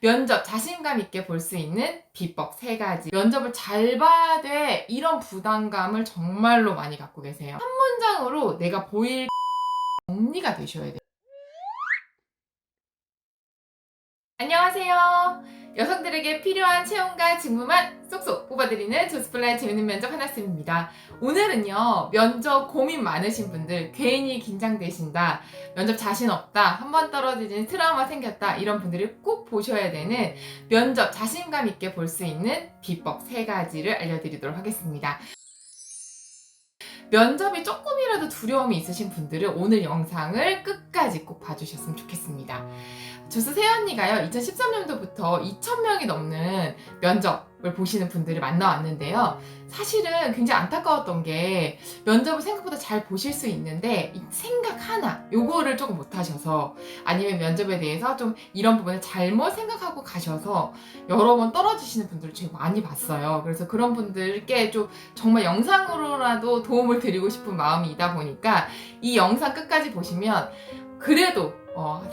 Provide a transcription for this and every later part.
면접 자신감 있게 볼 수 있는 비법 3가지. 면접을 잘 봐야 돼. 이런 부담감을 정말로 많이 갖고 계세요. 한 문장으로 내가 보일 정리가 되셔야 돼요. 안녕하세요. 여성들에게 필요한 체험과 직무만 쏙쏙 뽑아드리는 조스플라의 재밌는 면접 하나쌤입니다. 오늘은요, 면접 고민 많으신 분들, 괜히 긴장되신다, 면접 자신 없다, 한 번 떨어지진 트라우마 생겼다, 이런 분들이 꼭 보셔야 되는 면접 자신감 있게 볼 수 있는 비법 3가지를 알려드리도록 하겠습니다. 면접이 조금이라도 두려움이 있으신 분들은 오늘 영상을 끝까지 꼭 봐주셨으면 좋겠습니다. 주스 새언니가요, 2013년도부터 2,000명이 넘는 면접을 보시는 분들을 만나왔는데요. 사실은 굉장히 안타까웠던 게 면접을 생각보다 잘 보실 수 있는데 이 생각 하나, 요거를 조금 못하셔서, 아니면 면접에 대해서 좀 이런 부분을 잘못 생각하고 가셔서 여러 번 떨어지시는 분들을 제가 많이 봤어요. 그래서 그런 분들께 좀 정말 영상으로라도 도움을 드리고 싶은 마음이다 보니까 이 영상 끝까지 보시면 그래도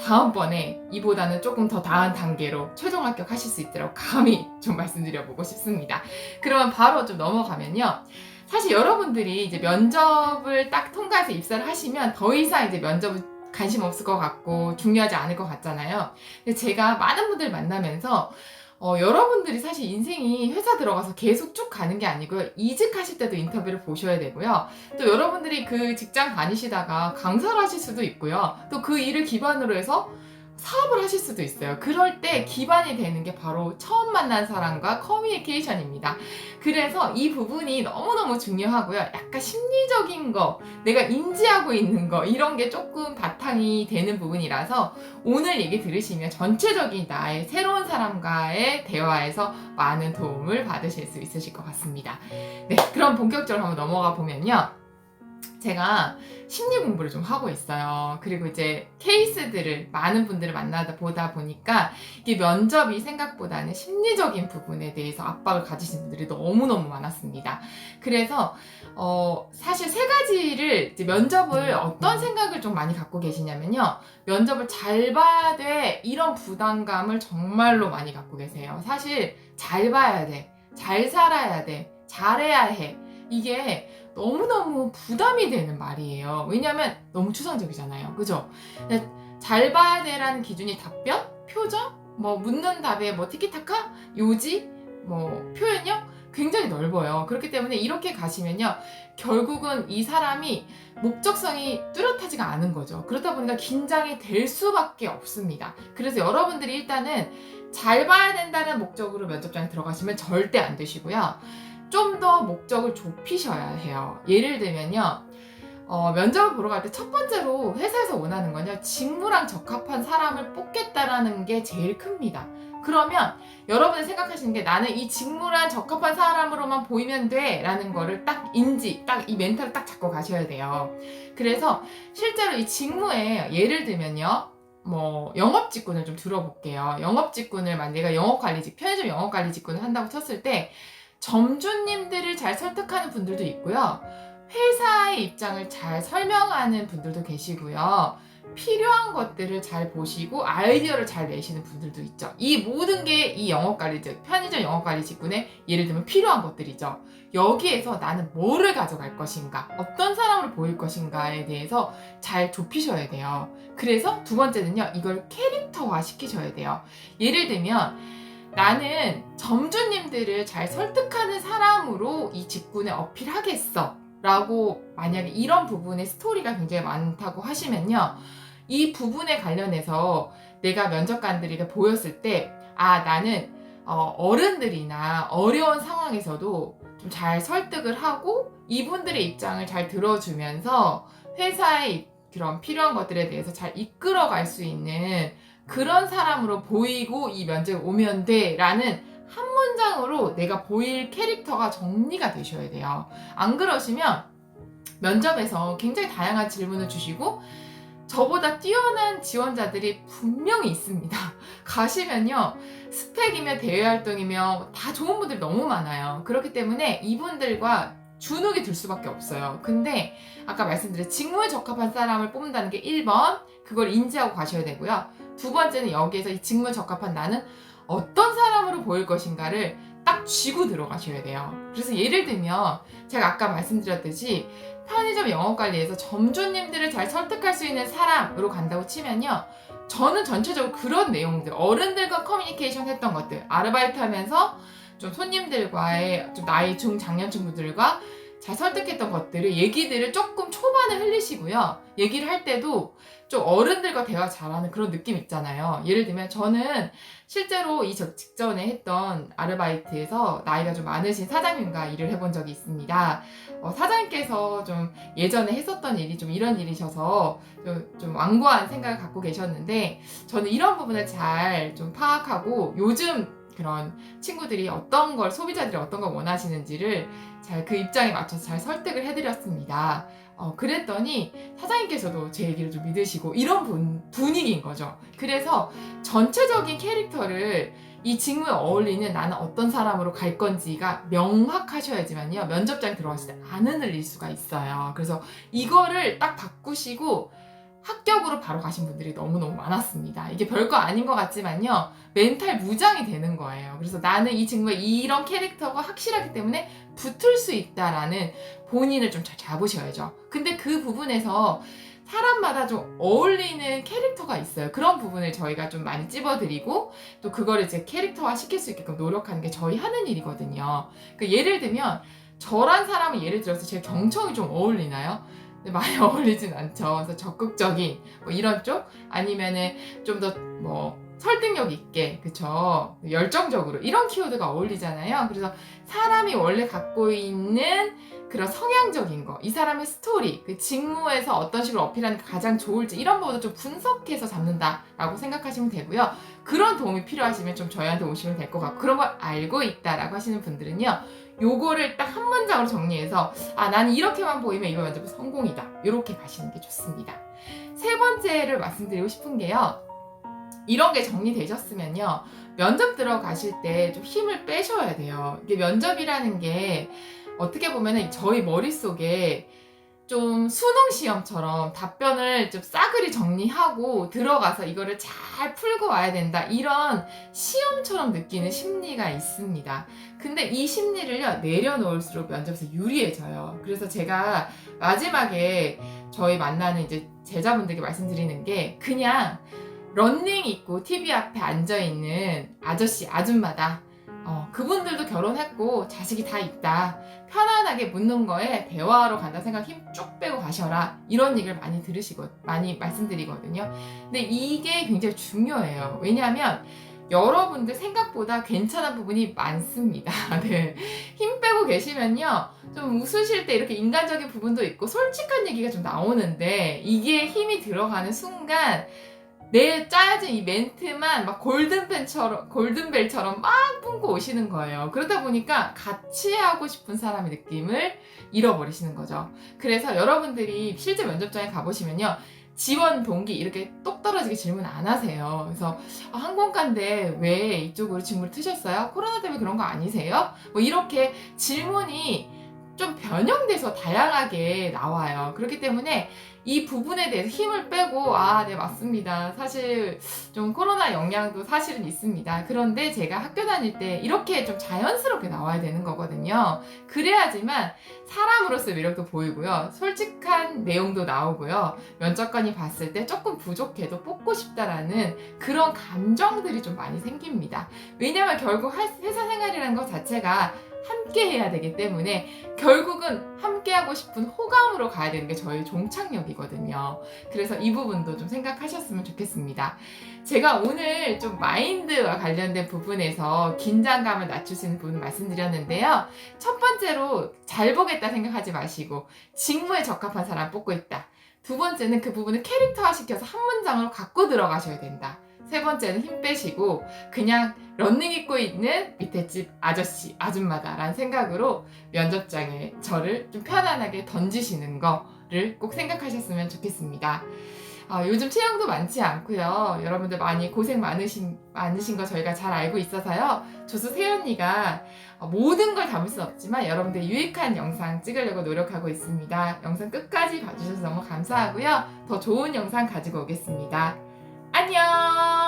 다음번에 이보다는 조금 더 나은 단계로 최종 합격하실 수 있도록 감히 좀 말씀드려보고 싶습니다. 그러면 바로 좀 넘어가면요. 사실 여러분들이 이제 면접을 딱 통과해서 입사를 하시면 더 이상 이제 면접은 관심 없을 것 같고 중요하지 않을 것 같잖아요. 근데 제가 많은 분들 만나면서 여러분들이 사실 인생이 회사 들어가서 계속 쭉 가는 게 아니고요. 이직하실 때도 인터뷰를 보셔야 되고요. 또 여러분들이 그 직장 다니시다가 강사를 하실 수도 있고요. 또 그 일을 기반으로 해서 사업을 하실 수도 있어요. 그럴 때 기반이 되는 게 바로 처음 만난 사람과 커뮤니케이션입니다. 그래서 이 부분이 너무너무 중요하고요. 약간 심리적인 거, 내가 인지하고 있는 거, 이런 게 조금 바탕이 되는 부분이라서 오늘 얘기 들으시면 전체적인 나의 새로운 사람과의 대화에서 많은 도움을 받으실 수 있으실 것 같습니다. 네, 그럼 본격적으로 한번 넘어가 보면요. 제가 심리 공부를 좀 하고 있어요. 그리고 이제 케이스들을 많은 분들을 만나다 보다 보니까 이게 면접이 생각보다는 심리적인 부분에 대해서 압박을 가지신 분들이 너무너무 많았습니다. 그래서 사실 3가지를 이제 면접을 어떤 생각을 좀 많이 갖고 계시냐면요. 면접을 잘 봐야 돼. 이런 부담감을 정말로 많이 갖고 계세요. 사실 잘 봐야 돼. 잘 살아야 돼. 잘해야 해. 이게 너무너무 부담이 되는 말이에요. 왜냐면 너무 추상적이잖아요. 그죠? 잘 봐야 돼라는 기준이 답변, 표정, 뭐 묻는 답에 뭐 티키타카, 요지, 뭐 표현력 굉장히 넓어요. 그렇기 때문에 이렇게 가시면요. 결국은 이 사람이 목적성이 뚜렷하지가 않은 거죠. 그러다 보니까 긴장이 될 수밖에 없습니다. 그래서 여러분들이 일단은 잘 봐야 된다는 목적으로 면접장에 들어가시면 절대 안 되시고요. 좀 더 목적을 좁히셔야 해요. 예를 들면요. 면접을 보러 갈 때 첫 번째로 회사에서 원하는 건요. 직무랑 적합한 사람을 뽑겠다라는 게 제일 큽니다. 그러면 여러분이 생각하시는 게 나는 이 직무랑 적합한 사람으로만 보이면 돼 라는 거를 딱 이 멘탈을 딱 잡고 가셔야 돼요. 그래서 실제로 이 직무에 예를 들면요. 뭐 영업 직군을 좀 들어볼게요. 영업 직군을 내가 편의점 영업 관리 직군을 한다고 쳤을 때 점주님들을 잘 설득하는 분들도 있고요. 회사의 입장을 잘 설명하는 분들도 계시고요. 필요한 것들을 잘 보시고 아이디어를 잘 내시는 분들도 있죠. 이 모든 게 이 편의점 영업관리 직군에 예를 들면 필요한 것들이죠. 여기에서 나는 뭐를 가져갈 것인가, 어떤 사람으로 보일 것인가에 대해서 잘 좁히셔야 돼요. 그래서 두 번째는요, 이걸 캐릭터화 시키셔야 돼요. 예를 들면 나는 점주님들을 잘 설득하는 사람으로 이 직군에 어필하겠어 라고 만약에 이런 부분에 스토리가 굉장히 많다고 하시면요. 이 부분에 관련해서 내가 면접관들에게 보였을 때 나는 어른들이나 어려운 상황에서도 좀 잘 설득을 하고 이분들의 입장을 잘 들어주면서 회사의 그런 필요한 것들에 대해서 잘 이끌어갈 수 있는 그런 사람으로 보이고 이 면접에 오면 돼 라는 한 문장으로 내가 보일 캐릭터가 정리가 되셔야 돼요. 안 그러시면 면접에서 굉장히 다양한 질문을 주시고 저보다 뛰어난 지원자들이 분명히 있습니다. 가시면요. 스펙이며 대외활동이며 다 좋은 분들이 너무 많아요. 그렇기 때문에 이분들과 주눅이 들 수밖에 없어요. 근데 아까 말씀드린 직무에 적합한 사람을 뽑는다는 게 1번 그걸 인지하고 가셔야 되고요. 두 번째는 여기에서 이 직무에 적합한 나는 어떤 사람으로 보일 것인가를 딱 쥐고 들어가셔야 돼요. 그래서 예를 들면 제가 아까 말씀드렸듯이 편의점 영업관리에서 점주님들을 잘 설득할 수 있는 사람으로 간다고 치면요, 저는 전체적으로 그런 내용들, 어른들과 커뮤니케이션 했던 것들, 아르바이트 하면서 좀 손님들과의 좀 나이 중장년층 분들과 잘 설득했던 것들을, 얘기들을 조금 초반에 흘리시고요. 얘기를 할 때도 좀 어른들과 대화 잘하는 그런 느낌 있잖아요. 예를 들면 저는 실제로 이 직전에 했던 아르바이트에서 나이가 좀 많으신 사장님과 일을 해본 적이 있습니다. 사장님께서 좀 예전에 했었던 일이 좀 이런 일이셔서 좀 완고한 생각을 갖고 계셨는데, 저는 이런 부분을 잘 좀 파악하고 요즘 그런 친구들이 어떤 걸, 소비자들이 어떤 걸 원하시는지를 잘 그 입장에 맞춰서 잘 설득을 해드렸습니다. 그랬더니 사장님께서도 제 얘기를 좀 믿으시고 이런 분위기인 거죠. 그래서 전체적인 캐릭터를 이 직무에 어울리는 나는 어떤 사람으로 갈 건지가 명확하셔야지만요, 면접장에 들어갔을 때 안 흔들릴 수가 있어요. 그래서 이거를 딱 바꾸시고 합격으로 바로 가신 분들이 너무너무 많았습니다. 이게 별거 아닌 것 같지만요, 멘탈 무장이 되는 거예요. 그래서 나는 이 직무에 이런 캐릭터가 확실하기 때문에 붙을 수 있다라는 본인을 좀 잘 잡으셔야죠. 근데 그 부분에서 사람마다 좀 어울리는 캐릭터가 있어요. 그런 부분을 저희가 좀 많이 찝어드리고 또 그거를 이제 캐릭터화 시킬 수 있게끔 노력하는 게 저희 하는 일이거든요. 예를 들면 저란 사람은 예를 들어서 제 경청이 좀 어울리나요? 많이 어울리진 않죠. 그래서 적극적인 뭐 이런 쪽, 아니면은 좀 더 뭐 설득력 있게, 그쵸, 열정적으로, 이런 키워드가 어울리잖아요. 그래서 사람이 원래 갖고 있는 그런 성향적인 거, 이 사람의 스토리, 그 직무에서 어떤 식으로 어필하는 게 가장 좋을지, 이런 부분을 좀 분석해서 잡는다라고 생각하시면 되고요. 그런 도움이 필요하시면 좀 저희한테 오시면 될 것 같고, 그런 걸 알고 있다라고 하시는 분들은요, 요거를 딱 한 문장으로 정리해서 나는 이렇게만 보이면 이번 면접은 성공이다, 이렇게 가시는 게 좋습니다. 세 번째를 말씀드리고 싶은 게요, 이런 게 정리되셨으면요, 면접 들어가실 때 좀 힘을 빼셔야 돼요. 이게 면접이라는 게 어떻게 보면 저희 머릿속에 좀 수능 시험처럼 답변을 좀 싸그리 정리하고 들어가서 이거를 잘 풀고 와야 된다, 이런 시험처럼 느끼는 심리가 있습니다. 근데 이 심리를요, 내려놓을수록 면접에서 유리해져요. 그래서 제가 마지막에 저희 만나는 이제 제자분들께 말씀드리는 게, 그냥 런닝 입고 TV 앞에 앉아있는 아저씨, 아줌마다. 그분들도 결혼했고 자식이 다 있다. 편안하게 묻는 거에 대화하러 간다 생각 힘 쭉 빼고 가셔라. 이런 얘기를 많이 말씀드리거든요. 근데 이게 굉장히 중요해요. 왜냐하면 여러분들 생각보다 괜찮은 부분이 많습니다. 네. 힘 빼고 계시면요, 좀 웃으실 때 이렇게 인간적인 부분도 있고 솔직한 얘기가 좀 나오는데, 이게 힘이 들어가는 순간 내 짜여진 이 멘트만 막 골든벨처럼 막 뿜고 오시는 거예요. 그러다 보니까 같이 하고 싶은 사람의 느낌을 잃어버리시는 거죠. 그래서 여러분들이 실제 면접장에 가보시면요, 지원 동기 이렇게 똑 떨어지게 질문 안 하세요. 그래서 항공과인데 왜 이쪽으로 직무를 트셨어요? 코로나 때문에 그런 거 아니세요? 뭐 이렇게 질문이 좀 변형돼서 다양하게 나와요. 그렇기 때문에 이 부분에 대해서 힘을 빼고, 네, 맞습니다. 사실 좀 코로나 영향도 사실은 있습니다. 그런데 제가 학교 다닐 때 이렇게 좀 자연스럽게 나와야 되는 거거든요. 그래야지만 사람으로서의 매력도 보이고요, 솔직한 내용도 나오고요, 면접관이 봤을 때 조금 부족해도 뽑고 싶다라는 그런 감정들이 좀 많이 생깁니다. 왜냐면 결국 회사 생활이라는 것 자체가 함께 해야 되기 때문에 결국은 함께 하고 싶은 호감으로 가야 되는 게 저희 종착역이거든요. 그래서 이 부분도 좀 생각하셨으면 좋겠습니다. 제가 오늘 좀 마인드와 관련된 부분에서 긴장감을 낮출 수 있는 부분 말씀드렸는데요. 첫 번째로 잘 보겠다 생각하지 마시고 직무에 적합한 사람 뽑고 있다. 두 번째는 그 부분을 캐릭터화 시켜서 한 문장으로 갖고 들어가셔야 된다. 세 번째는 힘 빼시고 그냥 런닝 입고 있는 밑에 집 아저씨, 아줌마다라는 생각으로 면접장에 저를 좀 편안하게 던지시는 거를 꼭 생각하셨으면 좋겠습니다. 요즘 채용도 많지 않고요. 여러분들 많이 고생 많으신 거 저희가 잘 알고 있어서요. 조수 세연이가 모든 걸 담을 수 없지만 여러분들 유익한 영상 찍으려고 노력하고 있습니다. 영상 끝까지 봐주셔서 너무 감사하고요. 더 좋은 영상 가지고 오겠습니다. 안녕!